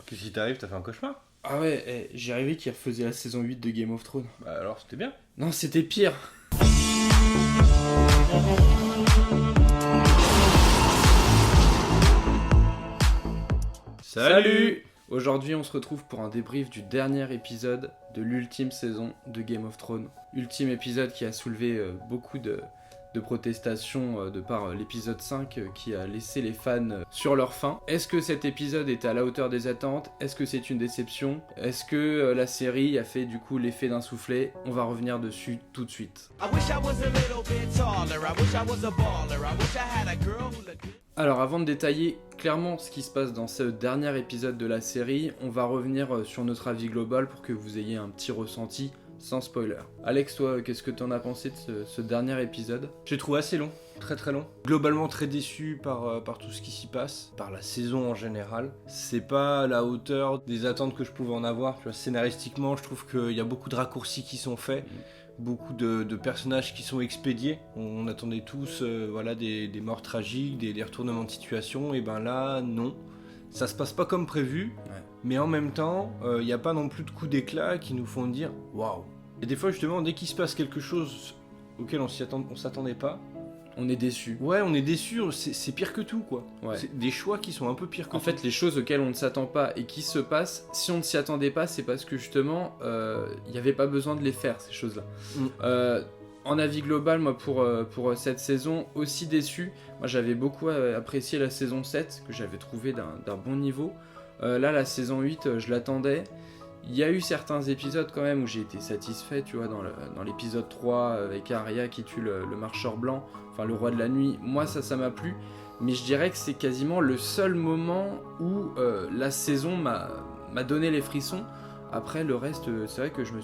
Qu'est-ce qui t'arrive? T'as fait un cauchemar? Ah ouais, j'ai rêvé qu'il refaisait la saison 8 de Game of Thrones. Bah alors, c'était bien. Non, c'était pire. Salut. Aujourd'hui, on se retrouve pour un débrief du dernier épisode de l'ultime saison de Game of Thrones. Ultime épisode qui a soulevé beaucoup de protestations de par l'épisode 5 qui a laissé les fans sur leur faim. Est-ce que cet épisode est à la hauteur des attentes? Est-ce que c'est une déception? Est-ce que la série a fait du coup l'effet d'un soufflet? On va revenir dessus tout de suite. Alors avant de détailler clairement ce qui se passe dans ce dernier épisode de la série, on va revenir sur notre avis global pour que vous ayez un petit ressenti sans spoiler. Alex, toi, qu'est-ce que t'en as pensé de ce dernier épisode? J'ai trouvé assez long, très très long. Globalement très déçu par tout ce qui s'y passe, par la saison en général. C'est pas à la hauteur des attentes que je pouvais en avoir. Tu vois, scénaristiquement, je trouve qu'il y a beaucoup de raccourcis qui sont faits. Beaucoup de personnages qui sont expédiés. On attendait tous des morts tragiques, des retournements de situation, et ben là, non. Ça se passe pas comme prévu, mais en même temps, il n'y a pas non plus de coups d'éclat qui nous font dire « Waouh !» Et des fois, justement, dès qu'il se passe quelque chose auquel on s'attendait pas, on est déçu. Ouais, on est déçu, c'est pire que tout, quoi. Ouais. C'est des choix qui sont un peu pires que tout. En fait, les choses auxquelles on ne s'attend pas et qui se passent, si on ne s'y attendait pas, c'est parce que justement, il n'y avait pas besoin de les faire, ces choses-là. En avis global, moi, pour cette saison, aussi déçu. Moi, j'avais beaucoup apprécié la saison 7, que j'avais trouvé d'un bon niveau. Là, la saison 8, je l'attendais. Il y a eu certains épisodes quand même où j'ai été satisfait, tu vois, dans l'épisode 3 avec Arya qui tue le marcheur blanc, enfin le roi de la nuit. Moi, ça m'a plu, mais je dirais que c'est quasiment le seul moment où la saison m'a donné les frissons. Après, le reste, c'est vrai que je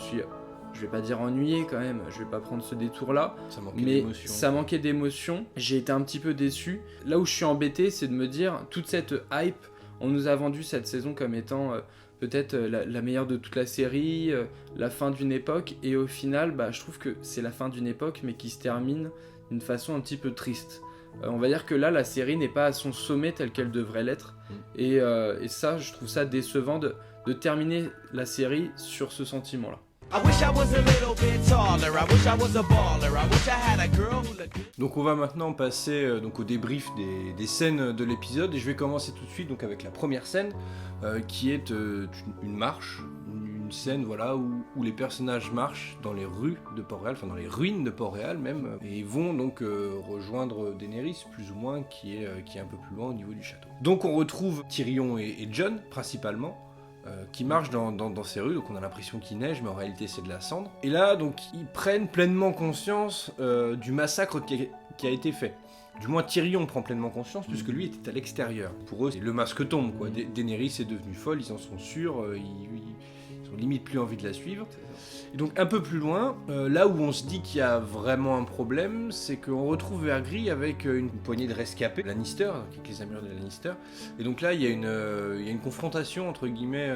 vais pas dire ennuyé quand même, je vais pas prendre ce détour-là, mais ça manquait d'émotion. J'ai été un petit peu déçu. Là où je suis embêté, c'est de me dire, toute cette hype, on nous a vendu cette saison comme étant peut-être la meilleure de toute la série, la fin d'une époque, et au final, je trouve que c'est la fin d'une époque, mais qui se termine d'une façon un petit peu triste. On va dire que là, la série n'est pas à son sommet tel qu'elle devrait l'être, et ça, je trouve ça décevant de terminer la série sur ce sentiment-là. Donc on va maintenant passer au débrief des scènes de l'épisode, et je vais commencer tout de suite donc avec la première scène qui est une marche, une scène où les personnages marchent dans les rues de Port-Réal, enfin dans les ruines de Port-Réal même, et vont donc rejoindre Daenerys plus ou moins qui est un peu plus loin au niveau du château. Donc on retrouve Tyrion et Jon principalement, qui marchent dans ces rues, donc on a l'impression qu'il neige, mais en réalité c'est de la cendre. Et là, donc, ils prennent pleinement conscience du massacre qui a été fait. Du moins, Tyrion prend pleinement conscience, puisque lui était à l'extérieur. Pour eux, le masque tombe, quoi. Daenerys est devenue folle, ils en sont sûrs, ils ont limite plus envie de la suivre. Et donc un peu plus loin, là où on se dit qu'il y a vraiment un problème, c'est qu'on retrouve Vergris avec une poignée de rescapés, Lannister, avec les armures de Lannister. Et donc là, il y a une confrontation entre guillemets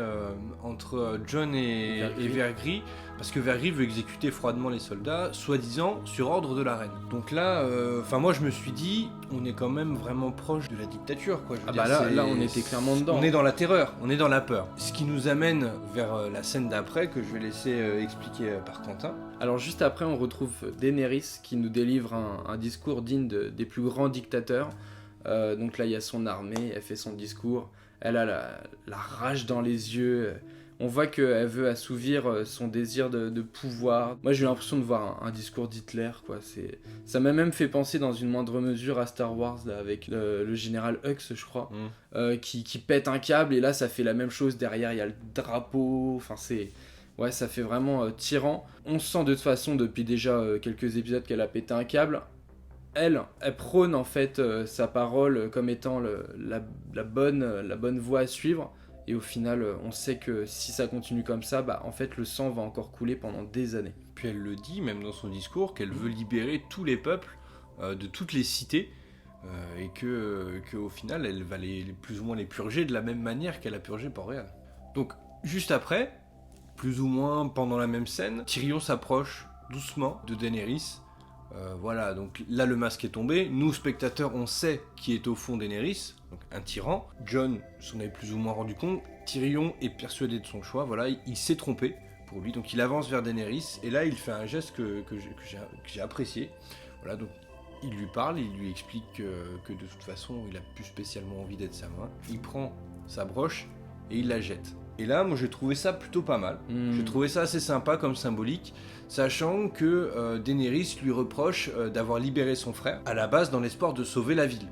entre Jon et Vergris, parce que Vergris veut exécuter froidement les soldats, soi-disant sur ordre de la reine. Donc là, moi je me suis dit, on est quand même vraiment proche de la dictature, quoi. Là, on était clairement dedans. On est dans la terreur, on est dans la peur. Ce qui nous amène vers la scène d'après, que je vais laisser expliquer par Quentin. Alors juste après, on retrouve Daenerys qui nous délivre un discours digne des plus grands dictateurs. Donc là, il y a son armée, elle fait son discours, elle a la rage dans les yeux. On voit qu'elle veut assouvir son désir de pouvoir. Moi, j'ai eu l'impression de voir un discours d'Hitler, quoi. Ça m'a même fait penser dans une moindre mesure à Star Wars, là, avec le général Hux, je crois, qui pète un câble, et là, ça fait la même chose. Derrière, il y a le drapeau. Enfin, ouais, ça fait vraiment tyran. On sent de toute façon, depuis déjà quelques épisodes, qu'elle a pété un câble. Elle prône en fait sa parole comme étant la bonne voie à suivre. Et au final, on sait que si ça continue comme ça, en fait, le sang va encore couler pendant des années. Puis elle le dit, même dans son discours, qu'elle veut libérer tous les peuples de toutes les cités, et qu'au final, elle va plus ou moins les purger de la même manière qu'elle a purgé Port-Réal. Donc, juste après, plus ou moins pendant la même scène, Tyrion s'approche doucement de Daenerys, Voilà, donc là le masque est tombé. Nous, spectateurs, on sait qui est au fond Daenerys, donc un tyran. Jon s'en est plus ou moins rendu compte. Tyrion est persuadé de son choix. Voilà, il s'est trompé pour lui. Donc il avance vers Daenerys. Et là, il fait un geste que j'ai apprécié. Voilà, donc il lui parle, il lui explique que de toute façon, il a plus spécialement envie d'être sa main. Il prend sa broche et il la jette. Et là, moi, j'ai trouvé ça plutôt pas mal. J'ai trouvé ça assez sympa comme symbolique, sachant que Daenerys lui reproche d'avoir libéré son frère, à la base dans l'espoir de sauver la ville.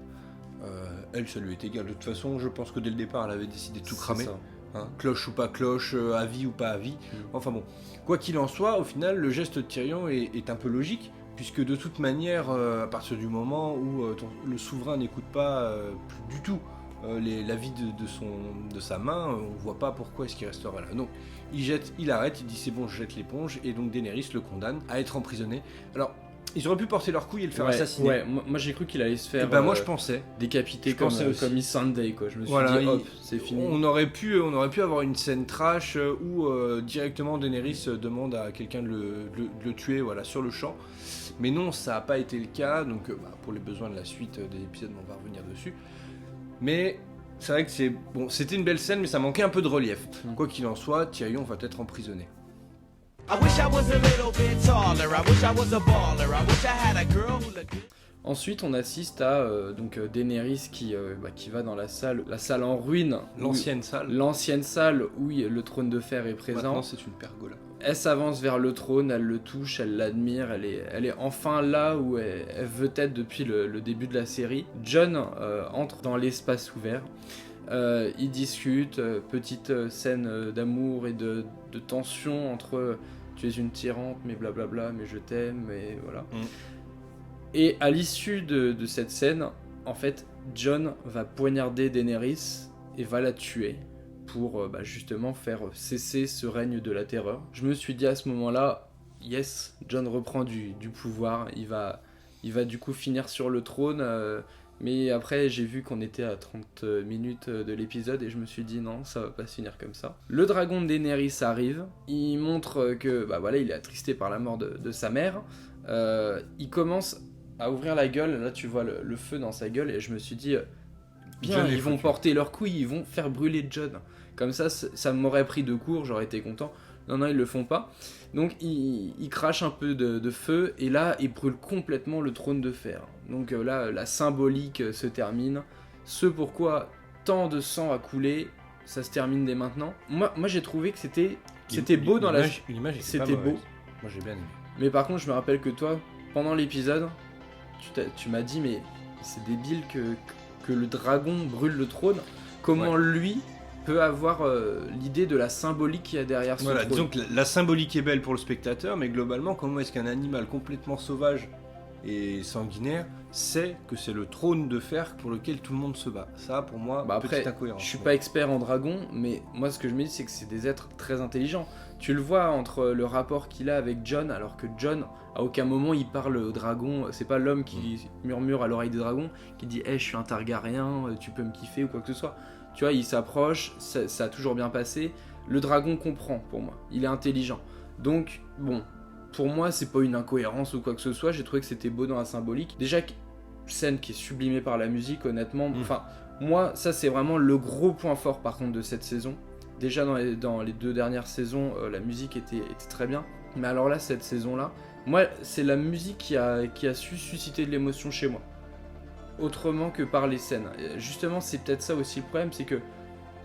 Elle, ça lui est égal. De toute façon, je pense que dès le départ, elle avait décidé de tout cramer. Hein, cloche ou pas cloche, avis ou pas avis. Enfin bon, quoi qu'il en soit, au final, le geste de Tyrion est un peu logique, puisque de toute manière, à partir du moment où le souverain n'écoute pas plus du tout l'avis de sa main, on voit pas pourquoi est-ce qu'il resterait là. Donc il arrête, il dit c'est bon, je jette l'éponge, et donc Daenerys le condamne à être emprisonné. Alors ils auraient pu porter leur couille et le faire assassiner. Ouais, moi j'ai cru qu'il allait se faire moi je pensais décapiter comme Miss Sunday, quoi. Je me suis dit hop, c'est fini. On aurait pu avoir une scène trash où directement Daenerys demande à quelqu'un de le tuer, voilà, sur le champ. Mais non, ça n'a pas été le cas, donc pour les besoins de la suite des épisodes, on va revenir dessus. Mais c'est vrai que c'était une belle scène, mais ça manquait un peu de relief. Quoi qu'il en soit, Tyrion va être emprisonné. Ensuite, on assiste à Daenerys qui va dans la salle en ruine. L'ancienne salle où le trône de fer est présent. Maintenant, c'est une pergola. Elle s'avance vers le trône, elle le touche, elle l'admire, elle est enfin là où elle veut être depuis le début de la série. Jon entre dans l'espace ouvert, ils discutent, petite scène d'amour et de tension entre tu es une tyrante, mais blablabla, mais je t'aime, et voilà. Et à l'issue de cette scène, en fait, Jon va poignarder Daenerys et va la tuer pour justement faire cesser ce règne de la terreur. Je me suis dit à ce moment-là, yes, Jon reprend du pouvoir, il va du coup finir sur le trône, mais après j'ai vu qu'on était à 30 minutes de l'épisode et je me suis dit non, ça va pas se finir comme ça. Le dragon de Daenerys arrive, il montre que il est attristé par la mort de sa mère, il commence à ouvrir la gueule, là tu vois le feu dans sa gueule et je me suis dit bien, ils vont porter leurs couilles, ils vont faire brûler Jon. Comme ça m'aurait pris de court, j'aurais été content. Non, ils le font pas. Donc ils crachent un peu de feu et là ils brûlent complètement le trône de fer. Donc là la symbolique se termine. Ce pourquoi tant de sang a coulé, ça se termine dès maintenant. Moi j'ai trouvé que c'était beau dans l'image c'était beau. Moi j'ai bien aimé. Mais par contre je me rappelle que toi, pendant l'épisode, tu m'as dit mais c'est débile que le dragon brûle le trône. Comment lui peut avoir l'idée de la symbolique qu'il y a derrière ce trône. Disons que la symbolique est belle pour le spectateur, mais globalement, comment est-ce qu'un animal complètement sauvage et sanguinaire sait que c'est le trône de fer pour lequel tout le monde se bat? Ça, pour moi, petite incohérence. Je suis pas expert en dragon, mais moi ce que je me dis, c'est que c'est des êtres très intelligents. Tu le vois entre le rapport qu'il a avec Jon, alors que Jon, à aucun moment il parle au dragon, c'est pas l'homme qui murmure à l'oreille des dragons, qui dit hey, je suis un Targaryen, tu peux me kiffer ou quoi que ce soit. Tu vois, il s'approche, ça a toujours bien passé. Le dragon comprend pour moi, il est intelligent. Donc, bon, pour moi, c'est pas une incohérence ou quoi que ce soit, j'ai trouvé que c'était beau dans la symbolique. Déjà, scène qui est sublimée par la musique, honnêtement. Enfin, moi, ça c'est vraiment le gros point fort par contre de cette saison. Déjà dans les 2 dernières saisons, la musique était très bien. Mais alors là, cette saison-là, moi, c'est la musique qui a su susciter de l'émotion chez moi. Autrement que par les scènes. Justement, c'est peut-être ça aussi le problème, c'est que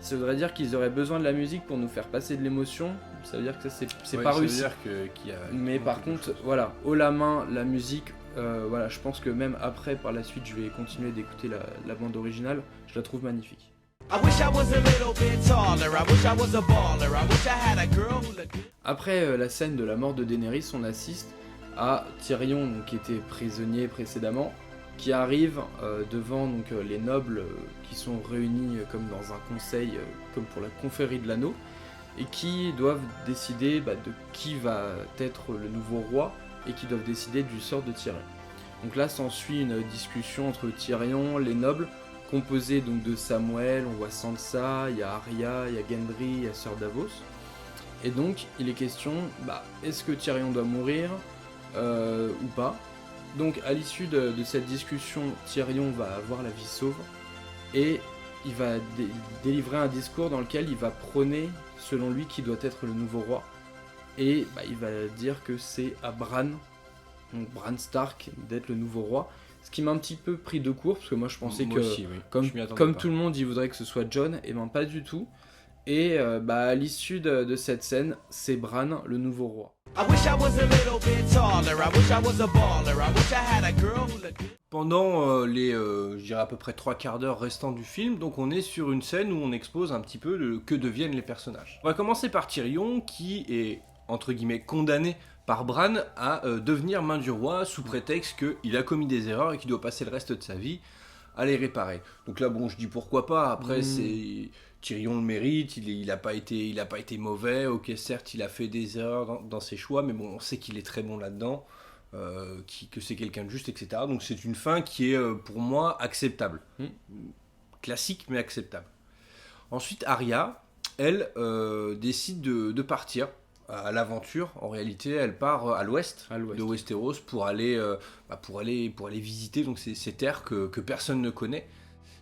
ça voudrait dire qu'ils auraient besoin de la musique pour nous faire passer de l'émotion. Ça veut dire que ça c'est pas réussi. Ça veut dire qu'il y a. Mais par contre, voilà, haut la main, la musique. Voilà, je pense que même après, par la suite, je vais continuer d'écouter la bande originale. Je la trouve magnifique. Après la scène de la mort de Daenerys, on assiste à Tyrion, donc, qui était prisonnier précédemment, qui arrive devant les nobles qui sont réunis comme dans un conseil, comme pour la confrérie de l'anneau, et qui doivent décider de qui va être le nouveau roi, et qui doivent décider du sort de Tyrion. Donc là s'ensuit une discussion entre Tyrion, les nobles, composée donc de Samwell, on voit Sansa, il y a Arya, il y a Gendry, il y a Sir Davos. Et donc il est question, est-ce que Tyrion doit mourir ou pas? Donc à l'issue de cette discussion, Tyrion va avoir la vie sauve et il va délivrer un discours dans lequel il va prôner, selon lui, qui doit être le nouveau roi. Et il va dire que c'est à Bran, donc Bran Stark, d'être le nouveau roi. Ce qui m'a un petit peu pris de court, parce que moi je pensais moi que, aussi, oui. comme tout le monde, il voudrait que ce soit Jon, et ben pas du tout. Et à l'issue de cette scène, c'est Bran, le nouveau roi. Pendant les, je dirais à peu près 3 quarts d'heure restants du film, donc on est sur une scène où on expose un petit peu que deviennent les personnages. On va commencer par Tyrion, qui est, entre guillemets, condamné par Bran à devenir main du roi sous prétexte qu'il a commis des erreurs et qu'il doit passer le reste de sa vie à les réparer. Donc là, bon, je dis pourquoi pas, après c'est... Tyrion le mérite, il a pas été mauvais, ok certes il a fait des erreurs dans ses choix, mais bon on sait qu'il est très bon là-dedans, que c'est quelqu'un de juste, etc. Donc c'est une fin qui est pour moi acceptable. Classique mais acceptable. Ensuite Arya, elle décide de partir à l'aventure. En réalité elle part à l'ouest de Westeros pour aller visiter donc ces terres que personne ne connaît.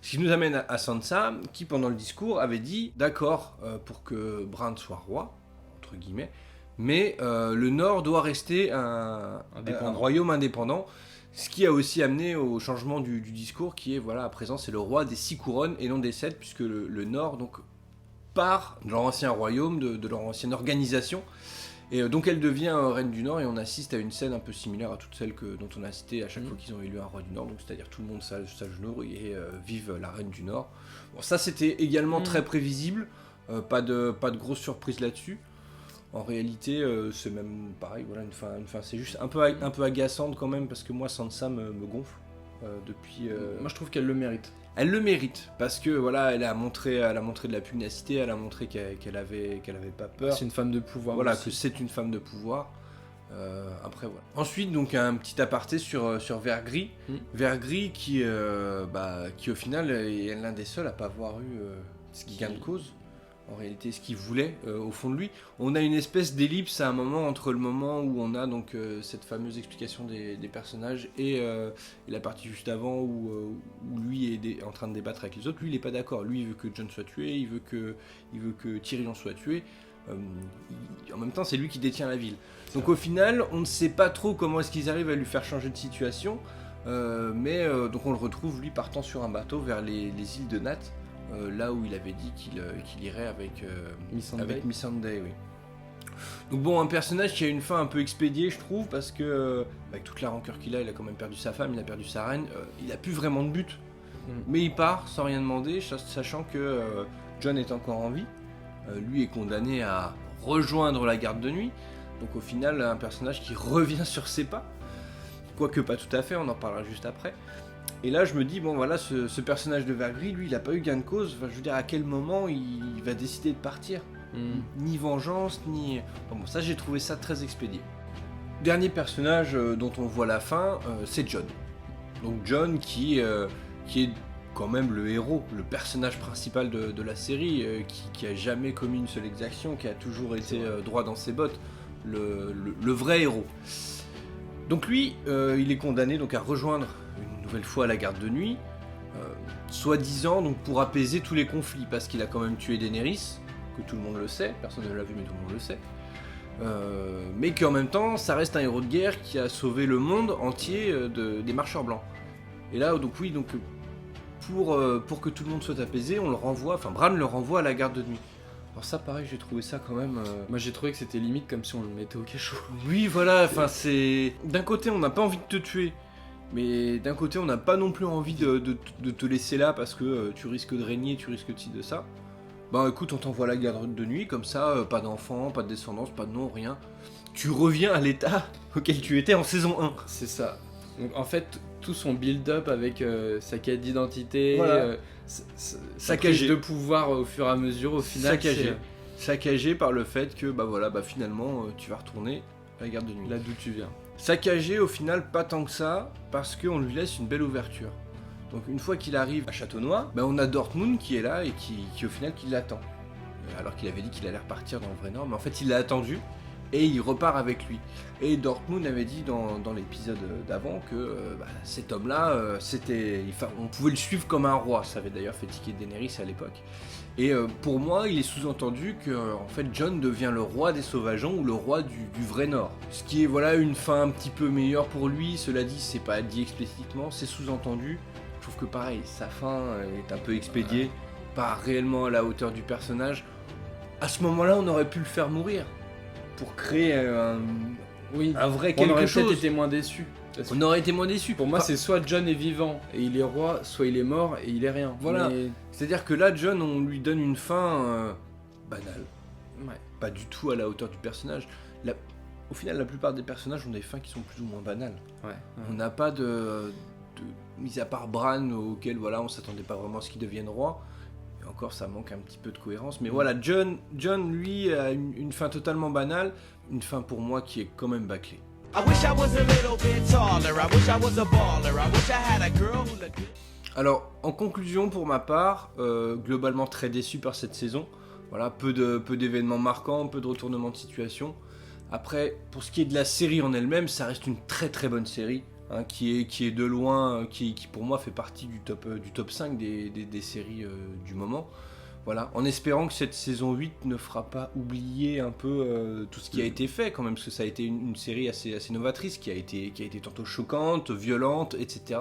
Ce qui nous amène à Sansa, qui pendant le discours avait dit d'accord pour que Bran soit roi, entre guillemets, mais le Nord doit rester un royaume indépendant, ce qui a aussi amené au changement du discours qui est, voilà, à présent c'est le roi des 6 couronnes et non des 7, puisque le Nord donc, part de leur ancien royaume, de leur ancienne organisation. Et donc elle devient reine du Nord et on assiste à une scène un peu similaire à toutes celles dont on a cité à chaque fois qu'ils ont élu un roi du Nord, donc c'est-à-dire tout le monde s'agenouille et vive la reine du Nord. Bon, ça c'était également très prévisible, pas de grosse surprise là-dessus. En réalité c'est même pareil, voilà, une fin c'est juste un peu agaçante quand même, parce que moi Sansa me gonfle depuis... Moi je trouve qu'elle le mérite. Elle le mérite, parce que voilà, elle a montré de la pugnacité, elle a montré qu'elle avait pas peur. C'est une femme de pouvoir. Voilà, aussi. que c'est une femme de pouvoir. Après voilà. Ensuite donc un petit aparté sur Vergris. Vergris qui au final est l'un des seuls à pas avoir eu gain de cause. En réalité, ce qu'il voulait au fond de lui. On a une espèce d'ellipse à un moment entre le moment où on a donc cette fameuse explication des personnages et la partie juste avant où lui est en train de débattre avec les autres. Lui, il n'est pas d'accord. Lui, il veut que Jon soit tué, il veut que Tyrion soit tué. En même temps, c'est lui qui détient la ville. Donc au final, on ne sait pas trop comment est-ce qu'ils arrivent à lui faire changer de situation. Mais donc on le retrouve, lui, partant sur un bateau vers les îles de Nat. Là où il avait dit qu'il irait avec Missandei, oui. Donc bon, un personnage qui a une fin un peu expédiée, je trouve, parce que avec toute la rancœur qu'il a, il a quand même perdu sa femme, il a perdu sa reine, il a plus vraiment de but. Mais il part sans rien demander, sachant que Jon est encore en vie. Lui est condamné à rejoindre la garde de nuit. Donc au final, un personnage qui revient sur ses pas. Quoique pas tout à fait, on en parlera juste après. Et là je me dis, bon voilà, ce personnage de Vergris, lui il a pas eu gain de cause, enfin, je veux dire à quel moment il va décider de partir. Ni vengeance, ni... Bon, ça j'ai trouvé ça très expédié. Dernier personnage dont on voit la fin, c'est Jon. Donc Jon qui est quand même le héros, le personnage principal de la série, qui a jamais commis une seule exaction, qui a toujours été droit dans ses bottes, le vrai héros. Donc lui, il est condamné donc à rejoindre une nouvelle fois la garde de nuit, soi-disant donc pour apaiser tous les conflits, parce qu'il a quand même tué Daenerys, que tout le monde le sait, personne ne l'a vu mais tout le monde le sait, mais qu'en même temps ça reste un héros de guerre qui a sauvé le monde entier des marcheurs blancs. Et là donc oui, donc pour que tout le monde soit apaisé, on le renvoie, enfin Bran le renvoie à la garde de nuit. Alors ça pareil, j'ai trouvé ça quand même... Moi j'ai trouvé que c'était limite comme si on le mettait au cachot. Oui voilà, enfin c'est... D'un côté on n'a pas envie de te tuer, mais d'un côté on n'a pas non plus envie de te laisser là parce que tu risques de régner, tu risques de ci, de ça. Bah écoute, on t'envoie à la garde de nuit, comme ça, pas d'enfants, pas de descendance, pas de nom, rien. Tu reviens à l'état auquel tu étais en saison 1. C'est ça. Donc en fait, tout son build-up avec sa quête d'identité, voilà. sa prise de pouvoir au fur et à mesure, au final, saccagé par le fait que bah voilà, bah finalement tu vas retourner à la garde de nuit. Là d'où tu viens. Saccagé au final pas tant que ça, parce qu'on lui laisse une belle ouverture. Donc une fois qu'il arrive à Châteaunois, bah on a Dortmund qui est là et qui au final qui l'attend. Alors qu'il avait dit qu'il allait repartir dans le vrai Nord, mais en fait il l'a attendu. et il repart avec lui. Et Dortmund avait dit dans l'épisode d'avant que cet homme-là, on pouvait le suivre comme un roi. Ça avait d'ailleurs fait tiquer Daenerys à l'époque. Et pour moi, il est sous-entendu que en fait Jon devient le roi des sauvageons ou le roi du vrai Nord. Ce qui est une fin un petit peu meilleure pour lui. Cela dit, c'est pas dit explicitement, c'est sous-entendu. Je trouve que pareil, sa fin est un peu expédiée, pas réellement à la hauteur du personnage. À ce moment-là, on aurait pu le faire mourir pour créer un vrai quelque chose. On aurait peut-être été moins déçus. On aurait été moins déçus. Pour moi, c'est soit Jon est vivant et il est roi, soit il est mort et il est rien. Voilà. C'est-à-dire que là, Jon, on lui donne une fin banale. Ouais. Pas du tout à la hauteur du personnage. Au final, la plupart des personnages ont des fins qui sont plus ou moins banales. Ouais. On n'a pas mis à part Bran, auquel on s'attendait pas vraiment à ce qu'il devienne roi. Et encore, ça manque un petit peu de cohérence. Mais voilà, Jon, lui, a une fin totalement banale. Une fin pour moi qui est quand même bâclée. Alors, en conclusion, pour ma part, globalement très déçu par cette saison. Voilà, peu d'événements marquants, peu de retournements de situation. Après, pour ce qui est de la série en elle-même, ça reste une très très bonne série, qui est de loin, qui pour moi fait partie du top 5 des séries du moment. Voilà, en espérant que cette saison 8 ne fera pas oublier un peu tout ce qui a été fait quand même, parce que ça a été une série assez novatrice, qui a été tantôt choquante, violente, etc.,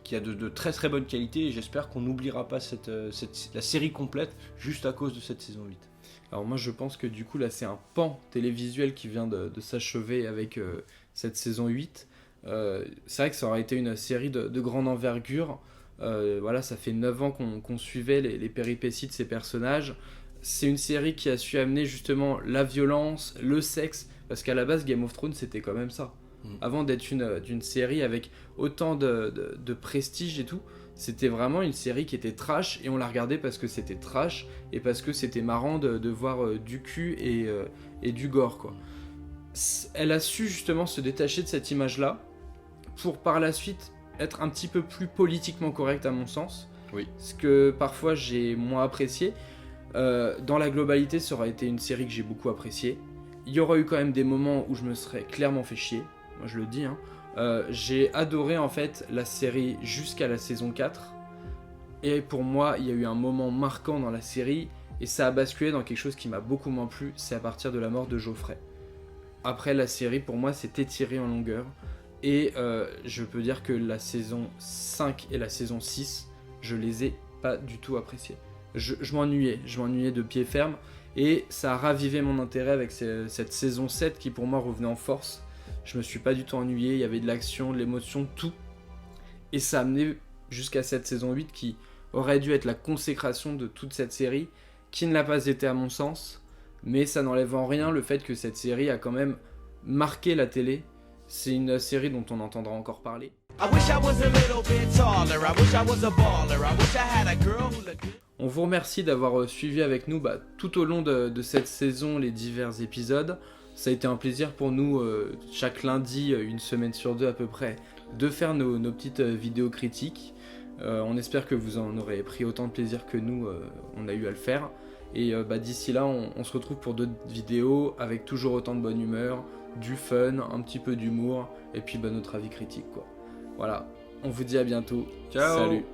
qui a de très très bonnes qualités, et j'espère qu'on n'oubliera pas la série complète juste à cause de cette saison 8. Alors moi je pense que du coup là c'est un pan télévisuel qui vient de s'achever avec cette saison 8. C'est vrai que ça aurait été une série de grande envergure. Ça fait 9 ans qu'on suivait les péripéties de ces personnages. C'est une série qui a su amener justement la violence, le sexe, parce qu'à la base Game of Thrones c'était quand même ça. Avant d'être d'une série avec autant de prestige et tout, c'était vraiment une série qui était trash, et on la regardait parce que c'était trash et parce que c'était marrant de voir du cul et du gore, quoi. Elle a su justement se détacher de cette image-là pour par la suite être un petit peu plus politiquement correcte à mon sens. Oui. Ce que parfois j'ai moins apprécié. Dans la globalité, ça aurait été une série que j'ai beaucoup appréciée. Il y aurait eu quand même des moments où je me serais clairement fait chier. Moi je le dis, j'ai adoré en fait la série jusqu'à la saison 4. Et pour moi, il y a eu un moment marquant dans la série, et ça a basculé dans quelque chose qui m'a beaucoup moins plu, c'est à partir de la mort de Joffrey. Après, la série pour moi s'est étirée en longueur. Et je peux dire que la saison 5 et la saison 6, je les ai pas du tout appréciées. Je m'ennuyais de pied ferme, et ça a ravivé mon intérêt avec cette saison 7 qui pour moi revenait en force. Je me suis pas du tout ennuyé, il y avait de l'action, de l'émotion, tout. Et ça a amené jusqu'à cette saison 8 qui aurait dû être la consécration de toute cette série, qui ne l'a pas été à mon sens, mais ça n'enlève en rien le fait que cette série a quand même marqué la télé. C'est une série dont on entendra encore parler. On vous remercie d'avoir suivi avec nous tout au long de cette saison les divers épisodes. Ça a été un plaisir pour nous, chaque lundi, une semaine sur deux à peu près, de faire nos petites vidéos critiques. On espère que vous en aurez pris autant de plaisir que nous, on a eu à le faire. Et d'ici là, on se retrouve pour d'autres vidéos avec toujours autant de bonne humeur, du fun, un petit peu d'humour, et puis notre avis critique, quoi. Voilà, on vous dit à bientôt. Ciao. Salut.